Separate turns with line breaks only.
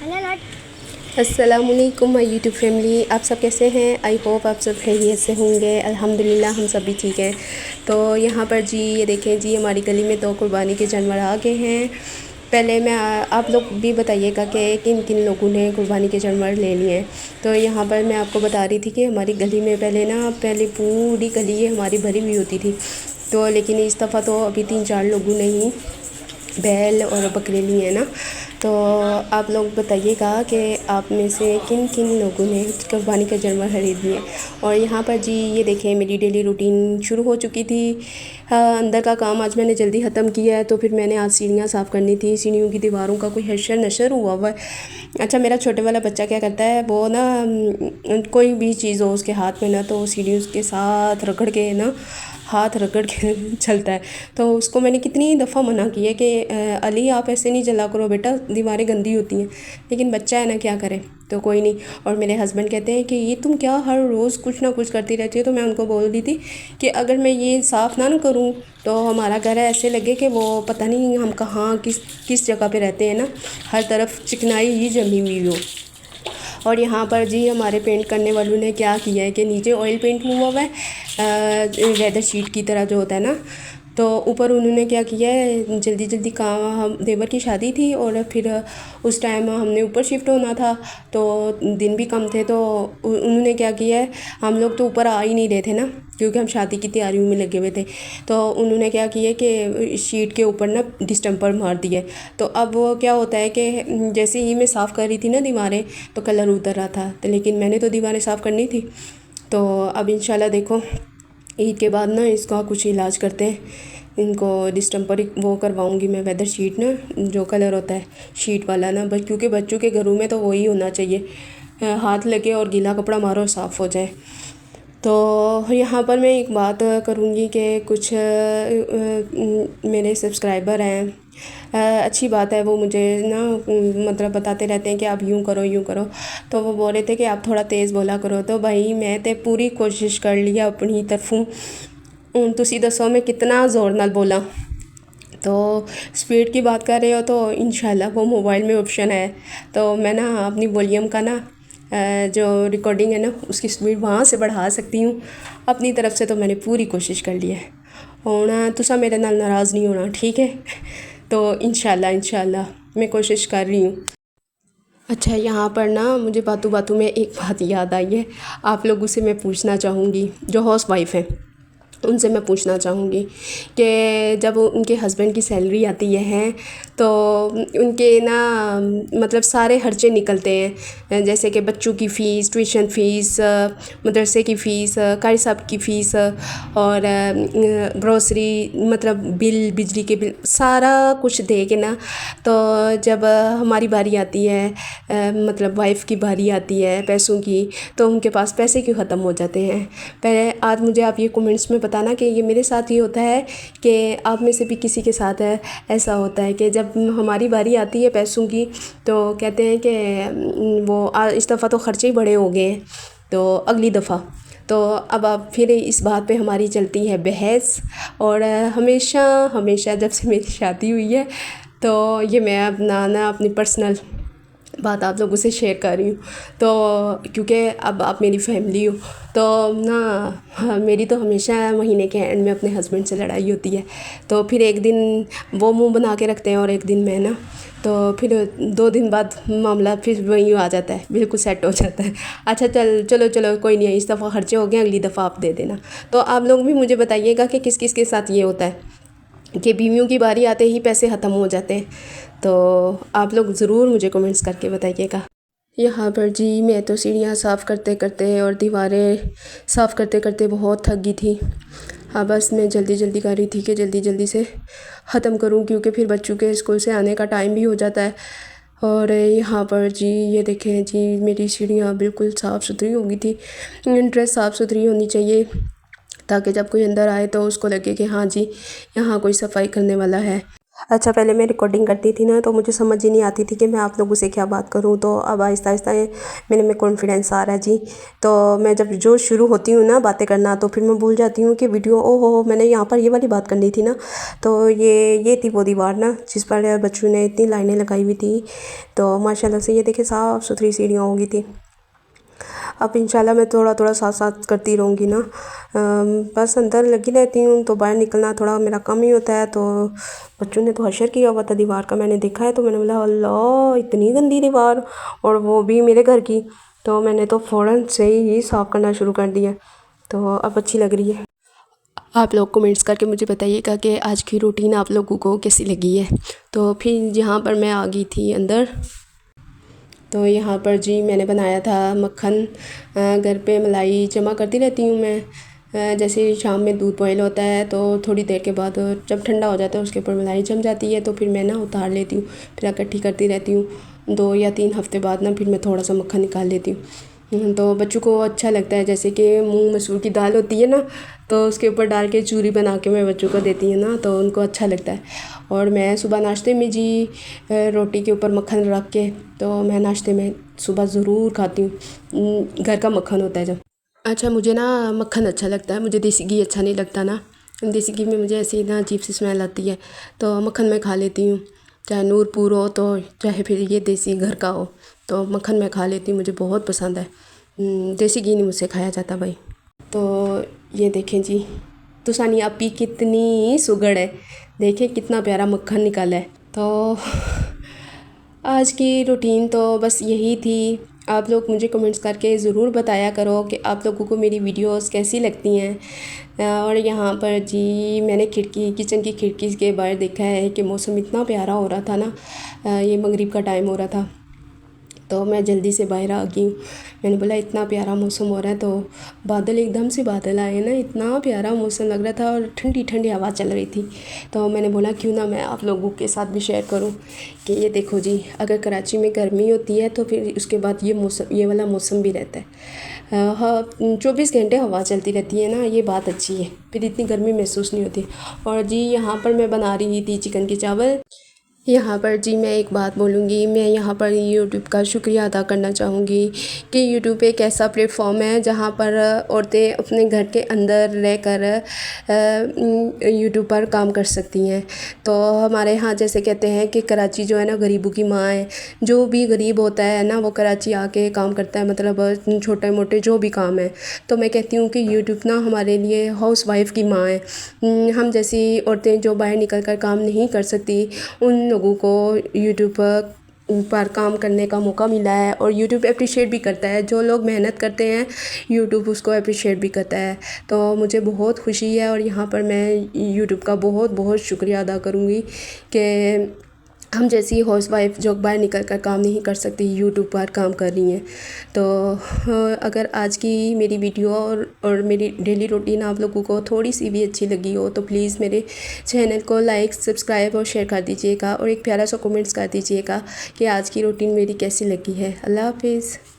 अस्सलामुअलैकुम my YouTube family, आप सब कैसे हैं? आई होप आप सब खैरियत से होंगे। अल्हम्दुलिल्लाह हम सब भी ठीक हैं। तो यहाँ पर जी ये देखें जी, हमारी गली में तो कुर्बानी के जानवर आ गए हैं। पहले मैं आप लोग भी बताइएगा कि किन किन लोगों ने कुर्बानी के जानवर ले लिए हैं। तो यहाँ पर मैं आपको बता रही थी कि हमारी गली में पहले पूरी गली हमारी भरी हुई होती थी। तो लेकिन इस दफ़ा तो अभी 3-4 लोगों ने ही बैल और बकरे लिए हैं ना। तो आप लोग बताइएगा कि आप में से किन किन लोगों ने कुर्बानी का जानवर खरीद लिए। और यहाँ पर जी ये देखें, मेरी डेली रूटीन शुरू हो चुकी थी। अंदर का काम आज मैंने जल्दी ख़त्म किया है। तो फिर मैंने आज सीढ़ियाँ साफ़ करनी थी। सीढ़ियों की दीवारों का कोई हशर नशर हुआ है। अच्छा, मेरा छोटे वाला बच्चा क्या करता है, वो ना कोई भी चीज़ हो उसके हाथ में ना, तो सीढ़ियों के साथ रगड़ के ना हाथ रगड़ के चलता है। तो उसको मैंने कितनी दफ़ा मना किया कि अली आप ऐसे नहीं चला करो बेटा, दीवारें गंदी होती हैं। लेकिन बच्चा है ना, क्या करें। तो कोई नहीं। और मेरे हस्बैंड कहते हैं कि ये तुम क्या हर रोज़ कुछ ना कुछ करती रहती हो। तो मैं उनको बोल रही थी कि अगर मैं ये साफ़ ना करूँ तो हमारा घर ऐसे लगे कि वो पता नहीं हम कहाँ किस जगह पे रहते हैं ना, हर तरफ चिकनाई ही जमी हुई हो। और यहाँ पर जी हमारे पेंट करने वालों ने क्या किया है कि नीचे ऑयल पेंट हुआ हुआ है वेदर शीट की तरह जो होता है ना, तो ऊपर उन्होंने क्या किया है, जल्दी जल्दी काम, हम देवर की शादी थी और फिर उस टाइम हमने ऊपर शिफ्ट होना था, तो दिन भी कम थे। तो उन्होंने क्या किया है, हम लोग तो ऊपर आ ही नहीं रहे थे ना, क्योंकि हम शादी की तैयारियों में लगे हुए थे। तो उन्होंने क्या किया कि शीट के ऊपर ना डिस्टेंपर मार दिए। तो अब वो क्या होता है कि जैसे ही मैं साफ़ कर रही थी ना दीवारें, तो कलर उतर रहा था। तो लेकिन मैंने तो दीवारें साफ़ करनी थी। तो अब इंशाल्लाह देखो ईद के बाद ना इसका कुछ इलाज करते हैं। इनको डिस्टेंपर वो करवाऊंगी मैं, वेदर शीट ना, जो कलर होता है शीट वाला ना, बस क्योंकि बच्चों के घरों में तो वही होना चाहिए, हाथ लगे और गीला कपड़ा मारो और साफ़ हो जाए। तो यहाँ पर मैं एक बात करूँगी कि कुछ मेरे सब्सक्राइबर हैं, अच्छी बात है, वो मुझे ना मतलब बताते रहते हैं कि आप यूँ करो यूँ करो। तो वो बोल रहे थे कि आप थोड़ा तेज़ बोला करो। तो भाई मैं तो पूरी कोशिश कर लिया अपनी तरफों, तुसी दसो मैं कितना ज़ोर नाल बोला। तो स्पीड की बात कर रहे हो तो इंशाल्लाह वो मोबाइल में ऑप्शन है, तो मैं ना अपनी वॉल्यूम का ना जो रिकॉर्डिंग है ना, उसकी स्पीड वहाँ से बढ़ा सकती हूँ अपनी तरफ से। तो मैंने पूरी कोशिश कर ली है। और तुसा मेरे नाल नाराज़ नहीं होना, ठीक है। तो इंशाल्लाह मैं कोशिश कर रही हूँ। अच्छा, यहाँ पर ना मुझे बातों बातों में एक बात याद आई है, आप लोगों से मैं पूछना चाहूँगी, जो हाउस वाइफ हैं उनसे मैं पूछना चाहूँगी कि जब उनके हस्बैंड की सैलरी आती है तो उनके ना मतलब सारे खर्चे निकलते हैं, जैसे कि बच्चों की फ़ीस, ट्यूशन फ़ीस, मदरसे की फ़ीस, कारी साहब की फ़ीस, और ग्रोसरी मतलब बिल, बिजली के बिल, सारा कुछ दे के ना, तो जब हमारी बारी आती है, मतलब वाइफ़ की बारी आती है पैसों की, तो उनके पास पैसे क्यों ख़त्म हो जाते हैं। पहले आज मुझे आप ये कमेंट्स में बताना कि ये मेरे साथ ही होता है कि आप में से भी किसी के साथ है ऐसा होता है कि जब हमारी बारी आती है पैसों की, तो कहते हैं कि वो इस दफ़ा तो ख़र्चे ही बड़े हो गए हैं, तो अगली दफ़ा। तो अब फिर इस बात पे हमारी चलती है बहस। और हमेशा जब से मेरी शादी हुई है, तो ये मैं अपनी पर्सनल बात आप लोगों से शेयर कर रही हूँ। तो क्योंकि अब आप मेरी फैमिली हो, तो ना मेरी तो हमेशा महीने के एंड में अपने हस्बैंड से लड़ाई होती है। तो फिर एक दिन वो मुंह बना के रखते हैं और एक दिन मैं ना, तो फिर 2 दिन बाद मामला फिर वही आ जाता है, बिल्कुल सेट हो जाता है। अच्छा चलो कोई नहीं है, इस दफ़ा खर्चे हो गए, अगली दफ़ा आप दे देना। तो आप लोग भी मुझे बताइएगा कि किस किस के साथ ये होता है कि बीवियों की बारी आते ही पैसे ख़त्म हो जाते हैं। तो आप लोग ज़रूर मुझे कमेंट्स करके बताइएगा। यहाँ पर जी मैं तो सीढ़ियाँ साफ़ करते करते और दीवारें साफ़ करते करते बहुत थक गई थी। हाँ, बस मैं जल्दी कर रही थी कि जल्दी से ख़त्म करूँ, क्योंकि फिर बच्चों के स्कूल से आने का टाइम भी हो जाता है। और यहाँ पर जी ये देखें जी, मेरी सीढ़ियाँ बिल्कुल साफ़ सुथरी हो गई थी। ड्रेस साफ़ सुथरी होनी चाहिए ताकि जब कोई अंदर आए तो उसको लगे कि हाँ जी, यहाँ कोई सफाई करने वाला है। अच्छा, पहले मैं रिकॉर्डिंग करती थी ना तो मुझे समझ ही नहीं आती थी कि मैं आप लोगों से क्या बात करूं, तो अब आहिस्ता आहिस्ता मेरे में कॉन्फिडेंस आ रहा है जी। तो मैं जब जो शुरू होती हूँ ना बातें करना तो फिर मैं भूल जाती हूँ कि वीडियो हो मैंने यहाँ पर ये वाली बात करनी थी ना। तो ये थी वो दीवार ना जिस पर बच्चों ने इतनी लाइनें लगाई हुई थी। तो माशाल्लाह से ये देखिए साफ़ सुथरी सीढ़ियाँ हो गई थी। अब इंशाल्लाह मैं थोड़ा थोड़ा साथ साथ करती रहूँगी ना। बस अंदर लगी रहती हूँ तो बाहर निकलना थोड़ा मेरा कम ही होता है। तो बच्चों ने तो हशर किया हुआ था दीवार का, मैंने देखा है तो मैंने बोला अल्लाह इतनी गंदी दीवार, और वो भी मेरे घर की। तो मैंने तो फ़ौरन से ही साफ़ करना शुरू कर दिया। तो अब अच्छी लग रही है। आप लोग कमेंट्स करके मुझे बताइएगा कि आज की रूटीन आप लोगों को कैसी लगी है। तो फिर यहाँ पर मैं आ गई थी अंदर। तो यहाँ पर जी मैंने बनाया था मक्खन। घर पे मलाई जमा करती रहती हूँ मैं। जैसे शाम में दूध बॉयल होता है तो थोड़ी देर के बाद जब ठंडा हो जाता है उसके ऊपर मलाई जम जाती है तो फिर मैं ना उतार लेती हूँ, फिर इकट्ठी करती रहती हूँ। 2 या 3 हफ्ते बाद ना फिर मैं थोड़ा सा मक्खन निकाल लेती हूँ। तो बच्चों को अच्छा लगता है, जैसे कि मूंग मसूर की दाल होती है ना तो उसके ऊपर डाल के चूरी बना के मैं बच्चों को देती हूँ ना तो उनको अच्छा लगता है। और मैं सुबह नाश्ते में जी रोटी के ऊपर मक्खन रख के तो मैं नाश्ते में सुबह ज़रूर खाती हूँ। घर का मक्खन होता है जब। अच्छा, मुझे ना मक्खन अच्छा लगता है, मुझे देसी घी अच्छा नहीं लगता ना। देसी घी में मुझे ऐसी ना अजीब सी स्मेल आती है। तो मक्खन मैं खा लेती हूँ, चाहे नूरपुर हो तो चाहे फिर ये देसी घर का हो। तो मक्खन मैं खा लेती हूँ, मुझे बहुत पसंद है। देसी घी नहीं मुझसे खाया जाता भाई। तो ये देखें जी तुसानी आपी कितनी सुगड़ है, देखें कितना प्यारा मक्खन निकाला है। तो आज की रूटीन तो बस यही थी। आप लोग मुझे कमेंट्स करके ज़रूर बताया करो कि आप लोगों को मेरी वीडियोस कैसी लगती हैं। और यहाँ पर जी मैंने किचन की खिड़की के बाहर देखा है कि मौसम इतना प्यारा हो रहा था ना। ये मगरिब का टाइम हो रहा था तो मैं जल्दी से बाहर आ गई हूँ। मैंने बोला इतना प्यारा मौसम हो रहा है, तो बादल एकदम से बादल आए ना, इतना प्यारा मौसम लग रहा था और ठंडी ठंडी हवा चल रही थी। तो मैंने बोला क्यों ना मैं आप लोगों के साथ भी शेयर करूँ कि ये देखो जी, अगर कराची में गर्मी होती है तो फिर उसके बाद ये वाला मौसम भी रहता है। हाँ, 24 घंटे हवा चलती रहती है ना, ये बात अच्छी है, फिर इतनी गर्मी महसूस नहीं होती। और जी यहाँ पर मैं बना रही थी चिकन के चावल। यहाँ पर जी मैं एक बात बोलूँगी, मैं यहाँ पर यूट्यूब का शुक्रिया अदा करना चाहूँगी कि यूट्यूब एक ऐसा प्लेटफॉर्म है जहाँ पर औरतें अपने घर के अंदर रहकर यूट्यूब पर काम कर सकती हैं। तो हमारे यहाँ जैसे कहते हैं कि कराची जो है ना गरीबों की माँ है। जो भी गरीब होता है ना वो कराची आके काम करता है, मतलब छोटे मोटे जो भी काम है। तो मैं कहती हूँ कि यूट्यूब ना हमारे लिए हाउस वाइफ की माँ है। हम जैसी औरतें जो बाहर निकल कर काम नहीं कर सकती उन लोगों को यूट्यूब पर काम करने का मौका मिला है। और यूट्यूब अप्रिशिएट भी करता है, जो लोग मेहनत करते हैं यूट्यूब उसको अप्रिशिएट भी करता है। तो मुझे बहुत खुशी है और यहाँ पर मैं यूट्यूब का बहुत बहुत शुक्रिया अदा करूँगी कि हम जैसी हाउस वाइफ जो बाहर निकल कर काम नहीं कर सकती यूट्यूब पर काम कर रही हैं। तो अगर आज की मेरी वीडियो और मेरी डेली रूटीन आप लोगों को थोड़ी सी भी अच्छी लगी हो तो प्लीज़ मेरे चैनल को लाइक सब्सक्राइब और शेयर कर दीजिएगा और एक प्यारा सा कमेंट्स कर दीजिएगा कि आज की रूटीन मेरी कैसी लगी है। अल्लाह हाफिज़।